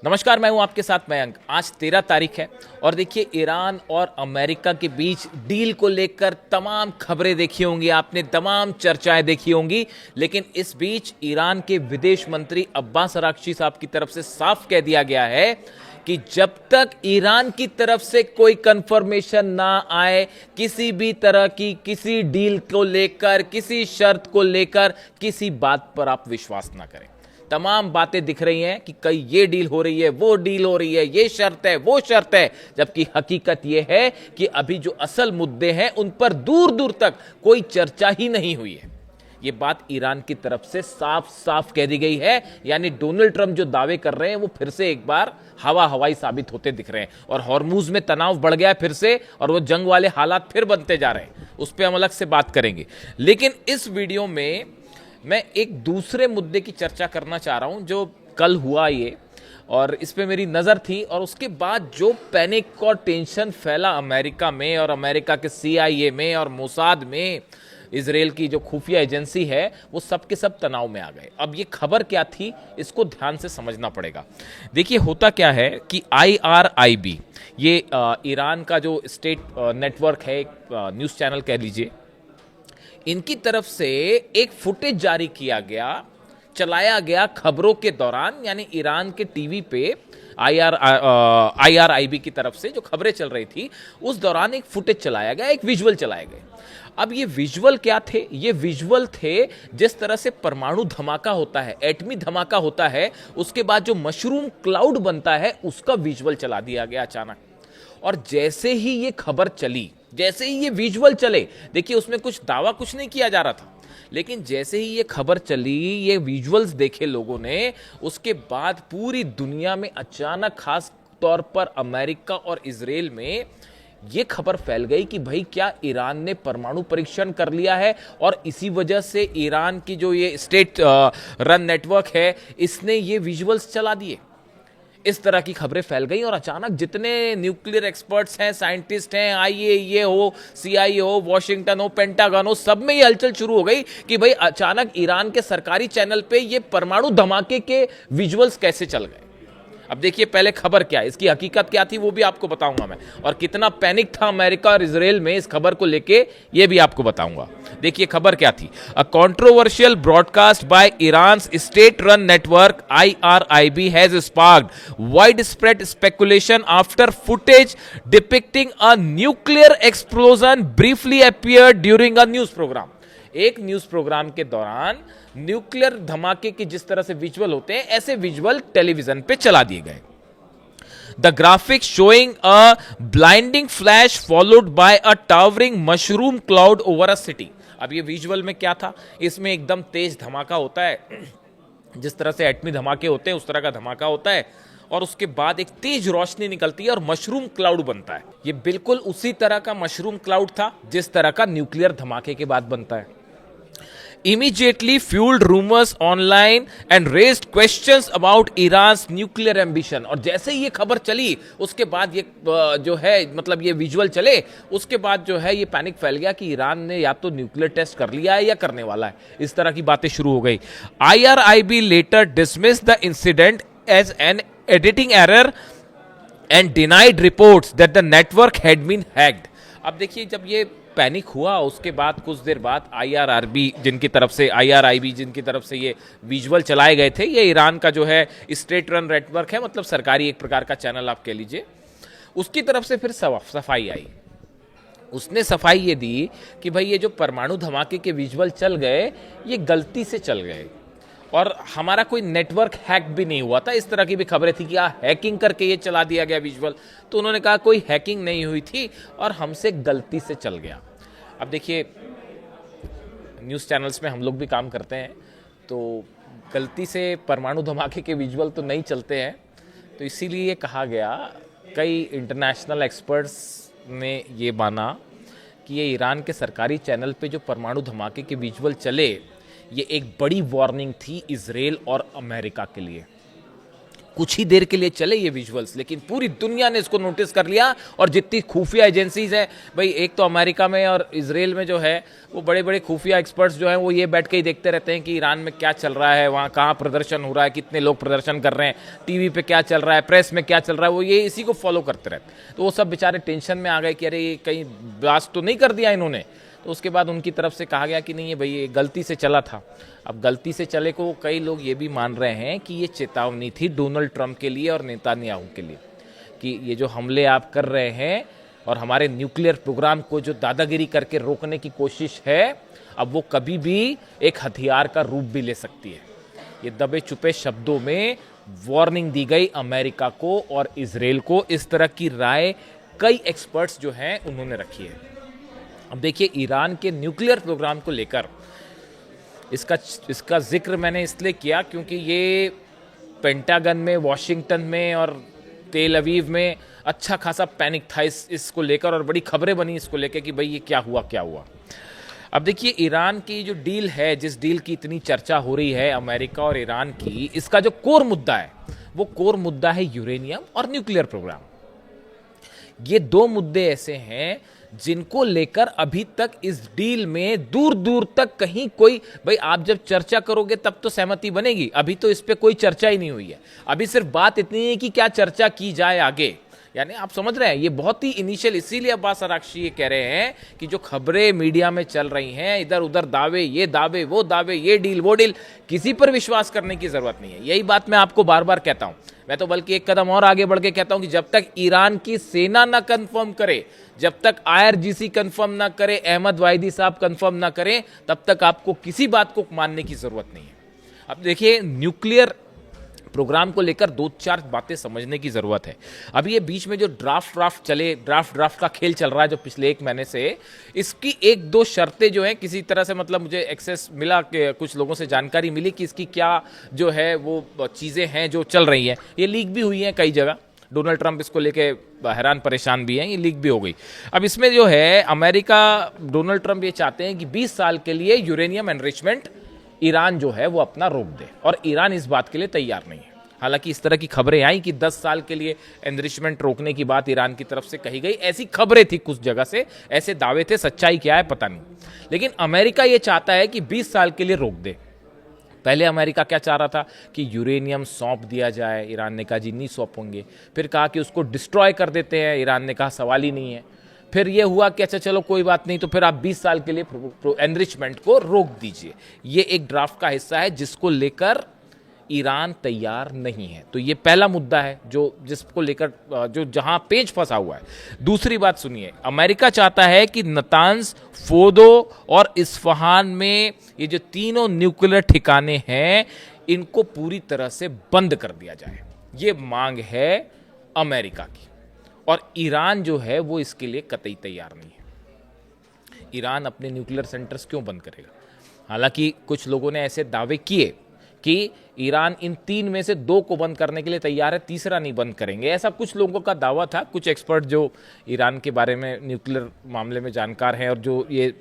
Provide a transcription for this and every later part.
नमस्कार, मैं हूं आपके साथ मयंक। आज 13 तारीख है और देखिए ईरान और अमेरिका के बीच डील को लेकर तमाम खबरें देखी होंगी आपने, तमाम चर्चाएं देखी होंगी। लेकिन इस बीच ईरान के विदेश मंत्री अब्बास अराक्ची साहब की तरफ से साफ कह दिया गया है कि जब तक ईरान की तरफ से कोई कंफर्मेशन ना आए किसी भी तरह की किसी डील को लेकर, किसी शर्त को लेकर, किसी बात पर आप विश्वास ना करें। तमाम बातें दिख रही हैं कि कई ये डील हो रही है, वो डील हो रही है, ये शर्त है, वो शर्त है, जबकि हकीकत ये है कि अभी जो असल मुद्दे हैं उन पर दूर दूर तक कोई चर्चा ही नहीं हुई है। ये बात ईरान की तरफ से साफ साफ कह दी गई है। यानी डोनाल्ड ट्रंप जो दावे कर रहे हैं वो फिर से एक बार हवा हवाई साबित होते दिख रहे हैं और हॉर्मुज में तनाव बढ़ गया है फिर से, और वो जंग वाले हालात फिर बनते जा रहे हैं। उस पर हम अलग से बात करेंगे। लेकिन इस वीडियो में मैं एक दूसरे मुद्दे की चर्चा करना चाह रहा हूं जो कल हुआ ये, और इस पे मेरी नज़र थी। और उसके बाद जो पैनिक और टेंशन फैला अमेरिका में और अमेरिका के CIA में और मोसाद में, इसराइल की जो खुफिया एजेंसी है, वो सब के सब तनाव में आ गए। अब ये खबर क्या थी, इसको ध्यान से समझना पड़ेगा। देखिए होता क्या है कि IRIB, ये ईरान का जो स्टेट नेटवर्क है, न्यूज़ चैनल कह लीजिए, इनकी तरफ से एक फुटेज जारी किया गया, चलाया गया खबरों के दौरान। यानी ईरान के टीवी पे IRIB की तरफ से जो खबरें चल रही थी उस दौरान एक फुटेज चलाया गया, एक विजुअल चलाए गए। अब ये विजुअल क्या थे? ये विजुअल थे जिस तरह से परमाणु धमाका होता है, एटमी धमाका होता है, उसके बाद जो मशरूम क्लाउड बनता है, उसका विजुअल चला दिया गया अचानक। और जैसे ही ये खबर चली, जैसे ही ये विजुअल चले, देखिए उसमें कुछ दावा कुछ नहीं किया जा रहा था, लेकिन जैसे ही ये खबर चली, ये विजुअल्स देखे लोगों ने, उसके बाद पूरी दुनिया में अचानक, खास तौर पर अमेरिका और इजराइल में ये खबर फैल गई कि भाई क्या ईरान ने परमाणु परीक्षण कर लिया है, और इसी वजह से ईरान की जो ये स्टेट रन नेटवर्क है, इसने ये विजुअल्स चला दिए। इस तरह की खबरें फैल गई और अचानक जितने न्यूक्लियर एक्सपर्ट्स हैं, साइंटिस्ट हैं, IAEA हो, CIA हो, वॉशिंगटन हो, पेंटागन हो, सब में ये हलचल शुरू हो गई कि भाई अचानक ईरान के सरकारी चैनल पे ये परमाणु धमाके के विजुअल्स कैसे चल गए। अब देखिए पहले खबर क्या है, इसकी हकीकत क्या थी, वो भी आपको बताऊंगा मैं, और कितना पैनिक था अमेरिका और इजराइल में इस खबर को लेके, ये भी आपको बताऊंगा। देखिए खबर क्या थी। A controversial broadcast by Iran state run network IRIB has sparked wide spread speculation after footage depicting a nuclear explosion briefly appeared during a news programme. एक न्यूज प्रोग्राम के दौरान न्यूक्लियर धमाके के जिस तरह से विजुअल होते हैं, ऐसे विजुअल टेलीविजन पे चला दिए गए। The graphics showing a blinding flash followed by a towering mushroom cloud over a city. अब ये विजुअल में क्या था, इसमें एकदम तेज धमाका होता है, जिस तरह से एटमी धमाके होते हैं उस तरह का धमाका होता है, और उसके बाद एक तेज रोशनी निकलती है और मशरूम क्लाउड बनता है। ये बिल्कुल उसी तरह का मशरूम क्लाउड था जिस तरह का न्यूक्लियर धमाके के बाद बनता है। Immediately fueled rumors online and raised questions about Iran's nuclear ambition। और जैसे ही ये खबर चली उसके बाद ये जो है, मतलब ये विजुअल चले, उसके बाद जो है ये पैनिक फैल गया कि ईरान ने या तो न्यूक्लियर टेस्ट कर लिया है या करने वाला है। इस तरह की बातें शुरू हो गई। IRIB later dismissed the incident as an editing error and denied reports that the network had been hacked। अब देखिए जब ये पैनिक हुआ उसके बाद कुछ देर बाद IRIB जिनकी तरफ से ये विजुअल चलाए गए थे, ये ईरान का जो है स्टेट रन नेटवर्क है, मतलब सरकारी एक प्रकार का चैनल आप कह लीजिए, उसकी तरफ से फिर सफाई आई। उसने सफाई ये दी कि भाई ये जो परमाणु धमाके के विजुअल चल गए, ये गलती से चल गए और हमारा कोई नेटवर्क हैक भी नहीं हुआ था। इस तरह की भी खबरें थी कि हैकिंग करके ये चला दिया गया विजुअल, तो उन्होंने कहा कोई हैकिंग नहीं हुई थी और हमसे गलती से चल गया। अब देखिए न्यूज़ चैनल्स में हम लोग भी काम करते हैं, तो गलती से परमाणु धमाके के विजुअल तो नहीं चलते हैं, तो इसीलिए कहा गया, कई इंटरनेशनल एक्सपर्ट्स ने ये माना कि ये ईरान के सरकारी चैनल पे जो परमाणु धमाके के विजुअल चले, ये एक बड़ी वार्निंग थी इजराइल और अमेरिका के लिए। कुछ ही देर के लिए चले ये विजुअल्स, लेकिन पूरी दुनिया ने इसको नोटिस कर लिया। और जितनी खुफिया एजेंसीज हैं भाई, एक तो अमेरिका में और इजराइल में जो है वो बड़े बड़े खुफिया एक्सपर्ट्स जो हैं वो ये बैठ के ही देखते रहते हैं कि ईरान में क्या चल रहा है, वहाँ कहाँ प्रदर्शन हो रहा है, कितने लोग प्रदर्शन कर रहे हैं, टीवी पे क्या चल रहा है, प्रेस में क्या चल रहा है, वो ये इसी को फॉलो करते रहते हैं। तो वो सब बेचारे टेंशन में आ गए कि अरे ये कहीं ब्लास्ट तो नहीं कर दिया इन्होंने। तो उसके बाद उनकी तरफ से कहा गया कि नहीं, ये भाई ये गलती से चला था। अब गलती से चले को कई लोग ये भी मान रहे हैं कि ये चेतावनी थी डोनाल्ड ट्रंप के लिए और नेतान्याहू के लिए कि ये जो हमले आप कर रहे हैं और हमारे न्यूक्लियर प्रोग्राम को जो दादागिरी करके रोकने की कोशिश है, अब वो कभी भी एक हथियार का रूप भी ले सकती है। ये दबे छुपे शब्दों में वार्निंग दी गई अमेरिका को और इजराइल को। इस तरह की राय कई एक्सपर्ट्स जो हैं उन्होंने रखी है। अब देखिए, ईरान के न्यूक्लियर प्रोग्राम को लेकर इसका जिक्र मैंने इसलिए किया क्योंकि ये पेंटागन में, वॉशिंगटन में और तेल अवीव में अच्छा खासा पैनिक था इसको लेकर, और बड़ी खबरें बनी इसको लेकर कि भाई ये क्या हुआ। अब देखिए, ईरान की जो डील है, जिस डील की इतनी चर्चा हो रही है अमेरिका और ईरान की, इसका जो कोर मुद्दा है वो कोर मुद्दा है यूरेनियम और न्यूक्लियर प्रोग्राम। ये दो मुद्दे ऐसे हैं जिनको लेकर अभी तक इस डील में दूर दूर तक कहीं कोई, भाई आप जब चर्चा करोगे तब तो सहमति बनेगी, अभी तो इस पे कोई चर्चा ही नहीं हुई है। अभी सिर्फ बात इतनी है कि क्या चर्चा की जाए आगे, यानी आप समझ रहे हैं ये बहुत ही इनिशियल। इसीलिए अब्बास अरागची ये कह रहे हैं कि जो खबरें मीडिया में चल रही हैं, इधर उधर दावे, ये दावे वो दावे, ये डील वो डील, किसी पर विश्वास करने की जरूरत नहीं है। यही बात मैं आपको बार बार कहता हूं। मैं तो बल्कि एक कदम और आगे बढ़ के कहता हूं कि जब तक ईरान की सेना ना कंफर्म करे, जब तक IRGC कंफर्म ना करे, अहमद वाहिदी साहब कंफर्म ना करें, तब तक आपको किसी बात को मानने की जरूरत नहीं है। अब देखिए, न्यूक्लियर प्रोग्राम को लेकर दो चार बातें समझने की जरूरत है। अभी ये बीच में जो ड्राफ्ट का खेल चल रहा है जो पिछले एक महीने से, इसकी एक दो शर्तें जो हैं किसी तरह से, मतलब मुझे एक्सेस मिला कि कुछ लोगों से जानकारी मिली कि इसकी क्या जो है वो चीजें हैं जो चल रही हैं। ये लीक भी हुई हैं कई जगह, डोनाल्ड ट्रंप इसको लेके हैरान परेशान भी हैं, ये लीक भी हो गई। अब इसमें जो है अमेरिका, डोनाल्ड ट्रंप ये चाहते हैं कि 20 साल के लिए यूरेनियम एनरिचमेंट ईरान जो है वो अपना रोक दे, और ईरान इस बात के लिए तैयार नहीं है। हालांकि इस तरह की खबरें आई कि 10 साल के लिए एनरिचमेंट रोकने की बात ईरान की तरफ से कही गई, ऐसी खबरें थी कुछ जगह से, ऐसे दावे थे, सच्चाई क्या है पता नहीं। लेकिन अमेरिका ये चाहता है कि 20 साल के लिए रोक दे। पहले अमेरिका क्या चाह रहा था कि यूरेनियम सौंप दिया जाए, ईरान ने कहा जी नहीं सौंपेंगे। फिर कहा कि उसको डिस्ट्रॉय कर देते हैं, ईरान ने कहा सवाल ही नहीं है। फिर यह हुआ कि अच्छा चलो कोई बात नहीं, तो फिर आप 20 साल के लिए एनरिचमेंट को रोक दीजिए। ये एक ड्राफ्ट का हिस्सा है जिसको लेकर ईरान तैयार नहीं है। तो ये पहला मुद्दा है जिसको लेकर जो जहां पेच फंसा हुआ है। दूसरी बात सुनिए, अमेरिका चाहता है कि नतांज, फोर्दो और इस्फहान में ये जो तीनों न्यूक्लियर ठिकाने हैं इनको पूरी तरह से बंद कर दिया जाए। ये मांग है अमेरिका की, और ईरान जो है वो इसके लिए कतई तैयार नहीं है। ईरान अपने न्यूक्लियर सेंटर्स क्यों बंद करेगा? हालांकि कुछ लोगों ने ऐसे दावे किए कि ईरान इन 3 में से 2 को बंद करने के लिए तैयार है, तीसरा नहीं बंद करेंगे, ऐसा कुछ लोगों का दावा था। कुछ एक्सपर्ट जो ईरान के बारे में, न्यूक्लियर मामले में जानकार हैं और जो ये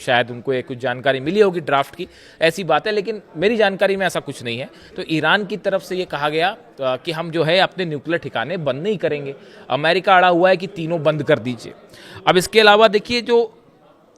शायद उनको कुछ जानकारी मिली होगी ड्राफ्ट की, ऐसी बात है, लेकिन मेरी जानकारी में ऐसा कुछ नहीं है। तो ईरान की तरफ से ये कहा गया कि हम जो है अपने न्यूक्लियर ठिकाने बंद नहीं करेंगे। अमेरिका अड़ा हुआ है कि तीनों बंद कर दीजिए। अब इसके अलावा देखिए, जो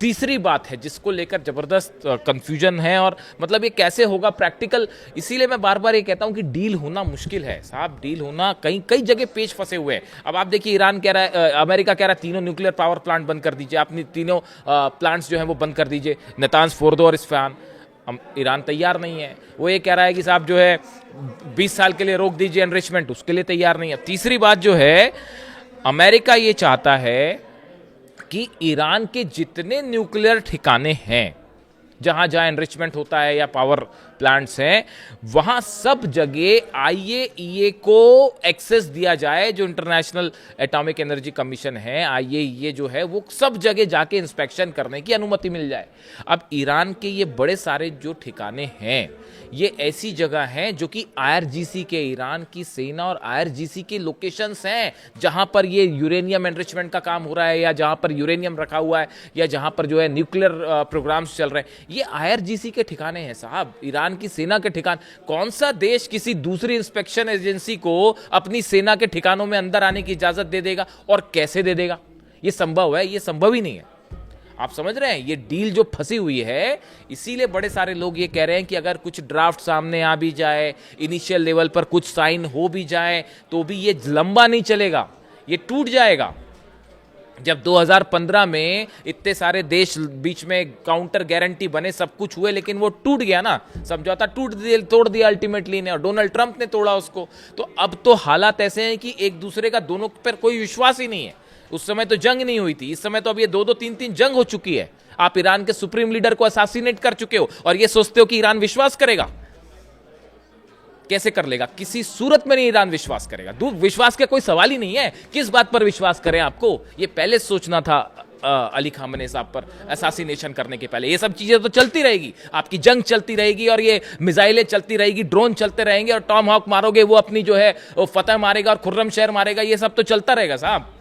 तीसरी बात है जिसको लेकर जबरदस्त कंफ्यूजन है, और मतलब ये कैसे होगा प्रैक्टिकल, इसीलिए मैं बार बार ये कहता हूं कि डील होना मुश्किल है साहब। डील होना कई जगह पेच फंसे हुए हैं। अब आप देखिए, ईरान कह रहा है, अमेरिका कह रहा है तीनों न्यूक्लियर पावर प्लांट बंद कर दीजिए, अपनी तीनों प्लांट्स जो हैं वो बंद कर दीजिए, नतांज, फोर्दो और इस्फहान। ईरान तैयार नहीं है। वो ये कह रहा है कि साहब जो है 20 साल के लिए रोक दीजिए एनरिचमेंट, उसके लिए तैयार नहीं है। तीसरी बात जो है, अमेरिका ये चाहता है कि ईरान के जितने न्यूक्लियर ठिकाने हैं, जहां जहां एनरिचमेंट होता है या पावर प्लांट्स हैं, वहां सब जगह IAEA को एक्सेस दिया जाए। जो इंटरनेशनल एटॉमिक एनर्जी कमीशन है, IAEA जो है, वो सब जगह जाके इंस्पेक्शन करने की अनुमति मिल जाए। अब ईरान के ये बड़े सारे जो ठिकाने हैं, ये ऐसी जगह हैं जो कि IRGC के, ईरान की सेना और IRGC के लोकेशंस हैं, जहां पर ये यूरेनियम एनरिचमेंट का काम हो रहा है, या जहां पर यूरेनियम रखा हुआ है, या जहां पर जो है न्यूक्लियर प्रोग्राम्स चल रहे हैं। ये IRGC के ठिकाने हैं साहब। ईरान ईरान की सेना के ठिकान, कौन सा देश किसी दूसरी इंस्पेक्शन एजेंसी को अपनी सेना के ठिकानों में अंदर आने की इजाजत दे देगा और कैसे दे देगा? ये संभव है? ये संभव ही नहीं है। आप समझ रहे हैं ये डील जो फंसी हुई है। इसीलिए बड़े सारे लोग ये कह रहे हैं कि अगर कुछ ड्राफ्ट सामने आ भी जाए, इनिशियल लेवल पर कुछ साइन हो भी जाए, तो भी ये लंबा नहीं चलेगा, ये टूट जाएगा। जब 2015 में इतने सारे देश बीच में काउंटर गारंटी बने, सब कुछ हुए, लेकिन वो टूट गया ना, समझौता तोड़ दिया अल्टीमेटली ने, और डोनाल्ड ट्रंप ने तोड़ा उसको। तो अब तो हालात ऐसे हैं कि एक दूसरे का दोनों पर कोई विश्वास ही नहीं है। उस समय तो जंग नहीं हुई थी, इस समय तो अब ये 2-2, 3-3 जंग हो चुकी है। आप ईरान के सुप्रीम लीडर को असैसिनेट कर चुके हो और ये सोचते हो कि ईरान विश्वास करेगा। कैसे कर लेगा? किसी सूरत में नहीं ईरान विश्वास करेगा। दूर विश्वास का कोई सवाल ही नहीं है। किस बात पर विश्वास करें? आपको ये पहले सोचना था अली खामनेई साहब पर असैसिनेशन करने के पहले। ये सब चीजें तो चलती रहेगी, आपकी जंग चलती रहेगी और ये मिसाइलें चलती रहेगी, ड्रोन चलते रहेंगे और टॉम हॉक मारोगे, वो अपनी जो है वो फतह मारेगा और खुर्रम शहर मारेगा। ये सब तो चलता रहेगा साहब,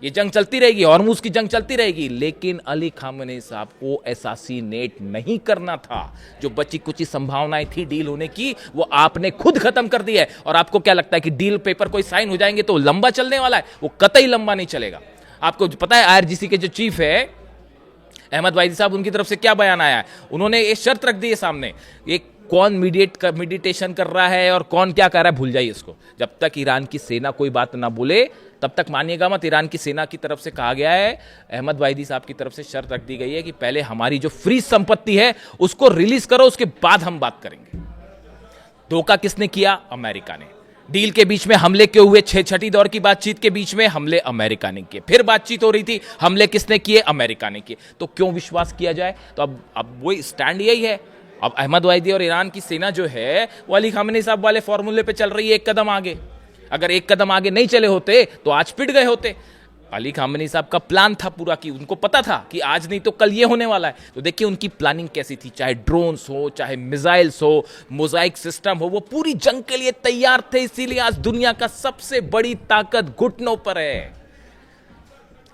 ये जंग चलती रहेगी, हॉर्मुज की जंग चलती रहेगी। लेकिन अली खामनेई साहब को असैसिनेट नहीं करना था। जो बची कुछ संभावनाएं थी डील होने की, वो आपने खुद खत्म कर दी है। और आपको क्या लगता है कि डील पेपर कोई साइन हो जाएंगे तो लंबा चलने वाला है? वो कतई लंबा नहीं चलेगा। आपको पता है आईआरजीसी के जो चीफ है अहमद वाइदी साहब, उनकी तरफ से क्या बयान आया है? उन्होंने ये शर्त रख दी है सामने, एक कौन मेडिटेशन कर रहा है और कौन क्या कर रहा है भूल जाइए इसको। जब तक ईरान की सेना कोई बात ना बोले तब तक मानिएगा मत। ईरान की सेना की तरफ से कहा गया है, अहमद वाइदी साहब की तरफ से शर्त रख दी गई है कि पहले हमारी जो फ्रीज संपत्ति है उसको रिलीज करो, उसके बाद हम बात करेंगे। धोखा किसने किया? अमेरिका ने। डील के बीच में हमले क्यों हुए? छठी दौर की बातचीत के बीच में हमले अमेरिका ने किए। फिर बातचीत हो रही थी, हमले किसने किए? अमेरिका ने किए। तो क्यों विश्वास किया जाए? तो अब वही स्टैंड यही है। अब अहमद वाइदी और ईरान की सेना जो है वो अली खामनेई साहब वाले फॉर्मूले पे चल रही है, एक कदम आगे। अगर एक कदम आगे नहीं चले होते तो आज पिट गए होते। अली खामनेई साहब का प्लान था पूरा, कि उनको पता था कि आज नहीं तो कल ये होने वाला है। तो देखिए उनकी प्लानिंग कैसी थी, चाहे ड्रोन्स हो, चाहे मिसाइल्स हो, मोजाइक सिस्टम हो, वो पूरी जंग के लिए तैयार थे। इसीलिए आज दुनिया का सबसे बड़ी ताकत घुटनों पर है।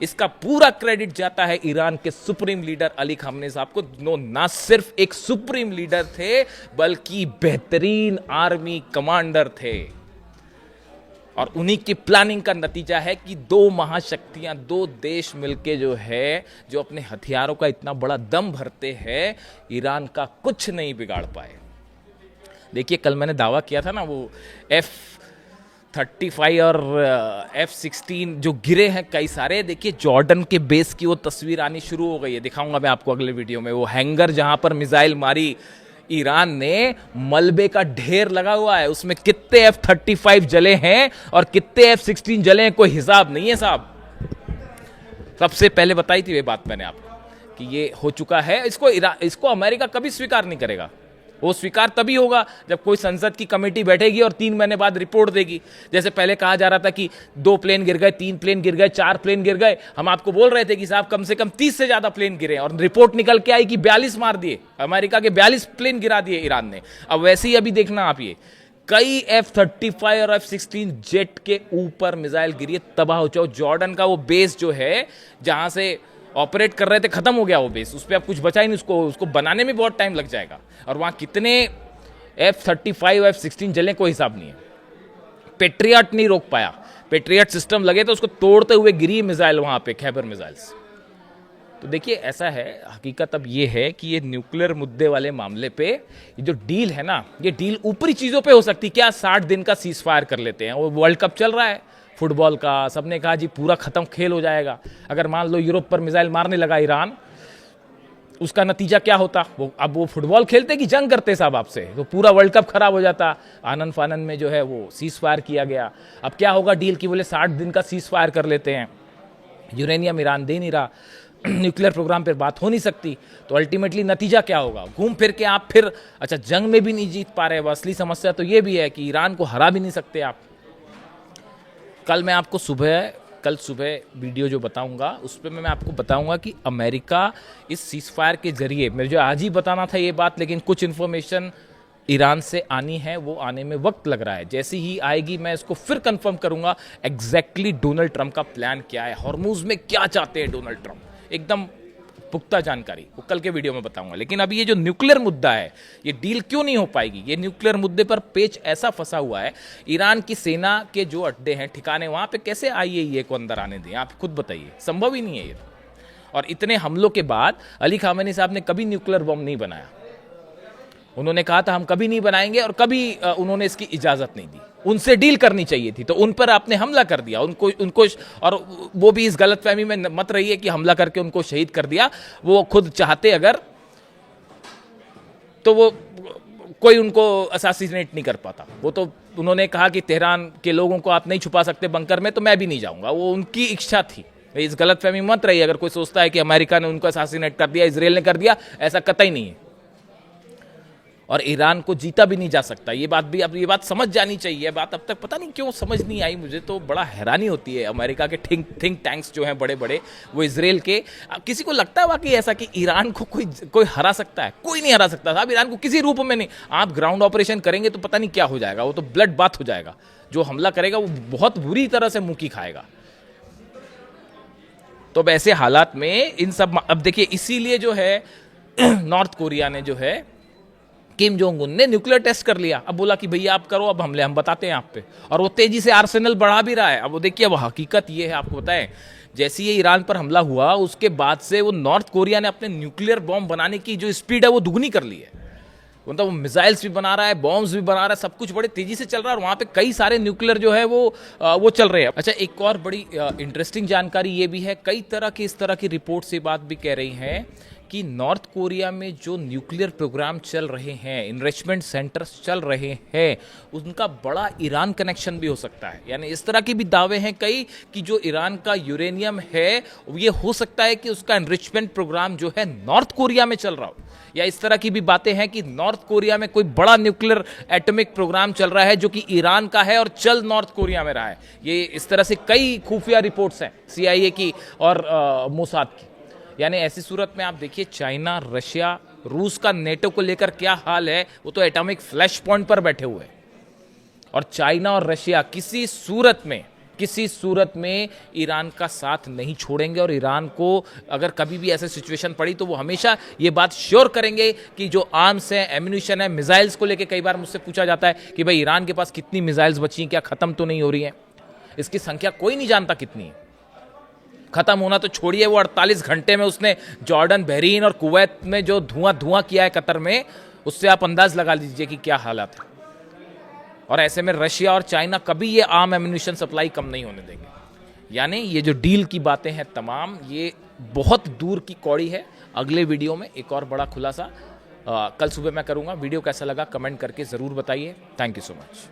इसका पूरा क्रेडिट जाता है ईरान के सुप्रीम लीडर अली खामनेई साहब को। ना सिर्फ एक सुप्रीम लीडर थे बल्कि बेहतरीन आर्मी कमांडर थे। और उन्हीं की प्लानिंग का नतीजा है कि दो महाशक्तियां, दो देश मिलके जो है, जो अपने हथियारों का इतना बड़ा दम भरते हैं, ईरान का कुछ नहीं बिगाड़ पाए। देखिए कल मैंने दावा किया था ना, वो F-35 और F-16 जो गिरे हैं कई सारे। देखिए जॉर्डन के बेस की वो तस्वीर आनी शुरू हो गई है, दिखाऊंगा मैं आपको अगले वीडियो में। वो हैंगर जहां पर मिसाइल मारी ईरान ने, मलबे का ढेर लगा हुआ है, उसमें कितने F-35 जले हैं और कितने F-16 जले हैं कोई हिसाब नहीं है साहब। सबसे पहले बताई थी ये बात मैंने आपको कि ये हो चुका है। इसको अमेरिका कभी स्वीकार नहीं करेगा। वो स्वीकार तभी होगा जब कोई संसद की कमेटी बैठेगी और 3 महीने बाद रिपोर्ट देगी। जैसे पहले कहा जा रहा था कि 2 प्लेन गिर गए, 3 प्लेन गिर गए, 4 प्लेन गिर गए। हम आपको बोल रहे थे कि साहब कम से कम 30 से ज्यादा प्लेन गिरे, और रिपोर्ट निकल के आई कि 42 मार दिए। अमेरिका के 42 प्लेन गिरा दिए ईरान ने। अब वैसे ही अभी देखना आप, ये कई F-35 और F-16 जेट के ऊपर मिसाइल गिरी, तबाह हो जाओ। जॉर्डन का वो बेस जो है जहां से ऑपरेट कर रहे थे, खत्म हो गया वो बेस, उस पर अब कुछ बचा ही नहीं। उसको बनाने में बहुत टाइम लग जाएगा। और वहां कितने F-35 F-16 जले कोई हिसाब नहीं है। पेट्रियट नहीं रोक पाया। पेट्रियट सिस्टम लगे तो उसको तोड़ते हुए गिरी मिसाइल वहां पे, खैबर मिसाइल्स। तो देखिए ऐसा है, हकीकत अब ये है कि ये न्यूक्लियर मुद्दे वाले मामले पे ये जो डील है ना, ये डील ऊपरी चीजों पे हो सकती। क्या 60 दिन का सीज फायर कर लेते हैं? वो वर्ल्ड कप चल रहा है फुटबॉल का, सबने कहा जी पूरा खत्म खेल हो जाएगा। अगर मान लो यूरोप पर मिसाइल मारने लगा ईरान, उसका नतीजा क्या होता? अब वो फुटबॉल खेलते कि जंग करते साहब आपसे? तो पूरा वर्ल्ड कप खराब हो जाता। आनंद फानन में जो है वो सीज फायर किया गया। अब क्या होगा डील की? बोले 60 दिन का सीज फायर कर लेते हैं, यूरेनियम ईरान दे नहीं रहा, न्यूक्लियर प्रोग्राम पर बात हो नहीं सकती। तो अल्टीमेटली नतीजा क्या होगा? घूम फिर के आप फिर अच्छा जंग में भी नहीं जीत पा रहे। असली समस्या तो ये भी है कि ईरान को हरा भी नहीं सकते आप। कल मैं आपको कल सुबह वीडियो जो बताऊंगा उस पर मैं आपको बताऊंगा कि अमेरिका इस सीज फायर के जरिए, मुझे आज ही बताना था ये बात, लेकिन कुछ इन्फॉर्मेशन ईरान से आनी है, वो आने में वक्त लग रहा है। जैसी ही आएगी मैं इसको फिर कंफर्म करूंगा एग्जैक्टली डोनाल्ड ट्रंप का प्लान क्या है, हॉर्मुज में क्या चाहते हैं डोनाल्ड ट्रंप। एकदम पुख्ता जानकारी, वो कल के वीडियो में बताऊंगा। लेकिन अभी ये जो न्यूक्लियर मुद्दा है, ये डील क्यों नहीं हो पाएगी, ये न्यूक्लियर मुद्दे पर पेच ऐसा फंसा हुआ है। ईरान की सेना के जो अड्डे हैं, ठिकाने, वहां पे कैसे आईएईए को अंदर आने दें, आप खुद बताइए, संभव ही नहीं है ये। और इतने हमलों के बाद अली खामेनी साहब ने कभी न्यूक्लियर बम नहीं बनाया। उन्होंने कहा था हम कभी नहीं बनाएंगे, और कभी उन्होंने इसकी इजाजत नहीं दी। उनसे डील करनी चाहिए थी, तो उन पर आपने हमला कर दिया, उनको और वो भी इस गलतफहमी में मत रहिए कि हमला करके उनको शहीद कर दिया। वो खुद चाहते अगर, तो वो कोई उनको असैसिनेट नहीं कर पाता। वो तो उन्होंने कहा कि तेहरान के लोगों को आप नहीं छुपा सकते बंकर में, तो मैं भी नहीं जाऊंगा। वो उनकी इच्छा थी। इस गलतफहमी मत रहिए, अगर कोई सोचता है कि अमेरिका ने उनको असैसिनेट कर दिया, इजराइल ने कर दिया, ऐसा कतई नहीं है। और ईरान को जीता भी नहीं जा सकता, ये बात भी, अब ये बात समझ जानी चाहिए। बात अब तक पता नहीं क्यों समझ नहीं आई, मुझे तो बड़ा हैरानी होती है। अमेरिका के थिंक टैंक्स जो हैं बड़े बड़े, वो इजराइल के, किसी को लगता है वाकई ऐसा कि ईरान को कोई हरा सकता है? कोई नहीं हरा सकता साहब ईरान को, किसी रूप में नहीं। आप ग्राउंड ऑपरेशन करेंगे तो पता नहीं क्या हो जाएगा, वो तो ब्लड बाथ हो जाएगा। जो हमला करेगा वो बहुत बुरी तरह से मुंह की खाएगा। तो अब ऐसे हालात में इन सब, अब देखिए इसीलिए जो है नॉर्थ कोरिया ने जो है, किम जोंग उन ने न्यूक्लियर टेस्ट कर लिया। अब बोला कि भैया आप करो अब हमले, हम बताते हैं आप पे। और वो तेजी से आर्सेनल बढ़ा भी रहा है। अब वो देखिए, वो हकीकत ये है, आपको बताएं, जैसे ये ईरान पर हमला हुआ उसके बाद से वो नॉर्थ कोरिया ने अपने न्यूक्लियर बॉम्ब बनाने की जो स्पीड है वो दुगनी कर ली है। मतलब वो मिसाइल्स भी बना रहा है, बॉम्ब्स भी बना रहा है, सब कुछ बड़े तेजी से चल रहा है। और वहाँ पे कई सारे न्यूक्लियर जो है वो चल रहे हैं। अच्छा, एक और बड़ी इंटरेस्टिंग जानकारी ये भी है, कई तरह की इस तरह की रिपोर्ट से बात भी कह रही हैं कि नॉर्थ कोरिया में जो न्यूक्लियर प्रोग्राम चल रहे हैं, इनरिचमेंट सेंटर्स चल रहे हैं, उनका बड़ा ईरान कनेक्शन भी हो सकता है। यानी इस तरह के भी दावे हैं कई कि जो ईरान का यूरेनियम है, ये हो सकता है कि उसका इनरिचमेंट प्रोग्राम जो है नॉर्थ कोरिया में चल रहा हो। या इस तरह की भी बातें हैं कि नॉर्थ कोरिया में कोई बड़ा न्यूक्लियर एटॉमिक प्रोग्राम चल रहा है जो कि ईरान का है और चल नॉर्थ कोरिया में रहा है। ये इस तरह से कई खुफिया रिपोर्ट्स हैं CIA की और मोसाद की। यानी ऐसी सूरत में आप देखिए, चाइना, रशिया, रूस का नेटो को लेकर क्या हाल है, वो तो एटॉमिक फ्लैश पॉइंट पर बैठे हुए हैं। और चाइना और रशिया किसी सूरत में ईरान का साथ नहीं छोड़ेंगे। और ईरान को अगर कभी भी ऐसी सिचुएशन पड़ी तो वो हमेशा ये बात श्योर करेंगे कि जो आर्म्स हैं, एम्यूनिशन है, मिसाइल्स को लेकर कई बार मुझसे पूछा जाता है कि भाई ईरान के पास कितनी मिसाइल्स बची हैं, क्या खत्म तो नहीं हो रही हैं? इसकी संख्या कोई नहीं जानता कितनी है। खत्म होना तो छोड़िए, वो 48 घंटे में उसने जॉर्डन, बहरीन और कुवैत में जो धुआं किया है कतर में, उससे आप अंदाज लगा लीजिए कि क्या हालात है। और ऐसे में रशिया और चाइना कभी ये आर्म एम्यूनिशन सप्लाई कम नहीं होने देंगे। यानी ये जो डील की बातें हैं तमाम, ये बहुत दूर की कौड़ी है। अगले वीडियो में एक और बड़ा खुलासा कल सुबह मैं करूंगा। वीडियो कैसा लगा कमेंट करके ज़रूर बताइए। Thank you so much.